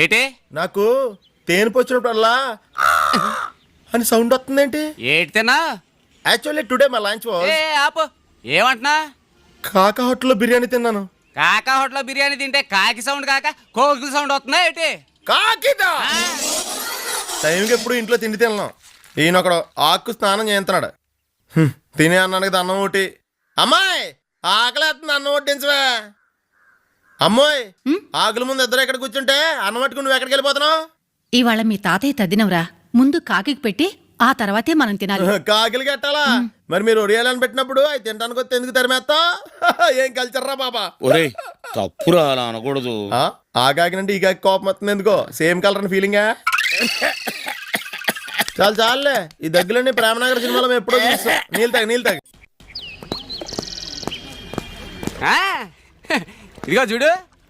ఏటి నాకు తేనె వచ్చినప్పుడల్లా అని సౌండ్ వస్తుందేంటి? ఏటితేనా? Actually today my lunch was ఆపు. ఏమంటున్నా? కాకా హోటల్లో బిర్యానీ తిన్నాను. కాకా హోటల్లో బిర్యానీ తింటే కాకి సౌండ్ కాక కోకిల సౌండ్ వస్తుందా ఏంటి? కాకిదా? టైంకి ఎప్పుడు ఇంట్లో తిండి తిన్నాం. ఈయన ఒకడు ఆకు స్నానం చేస్తున్నాడు. తినే అన్నానికి అన్నం ఒకటి. అమ్మాయి ఆకలేస్తుంది, అన్నం వడ్డించవే. అమ్మాయి ఆకుల ముందు ఇద్దరు ఎక్కడ కూర్చుంటే అన్నం పట్టుకుని నువ్వు ఎక్కడికి వెళ్ళిపోతున్నావు? ఇవాళ మీ తాతయ్య తద్దినవరా, ముందు కాకి పెట్టి ఆ తర్వాతే మనం తినాలి. కాకిలు కట్టాలా? మరి మీరు ఒడియాలని పెట్టినప్పుడు అవి తినడానికి వస్తే ఎందుకు తరిమేస్తావు? ఏం కల్చర్ రా బాబా. ఒరే తప్పురా, అలా అనకూడదు. ఆ కాకినంటే ఈ కాకి కోపం వస్తుంది ఎందుకో? సేమ్ కలర్ అని ఫీలింగా? చాలు చాలులే, ఈ దగ్గరలోని ప్రేమనగర్ సినిమాలో మేము ఎప్పుడో చూస్తాం. నీళ్ళు తాగి ఇదిగో చూడు,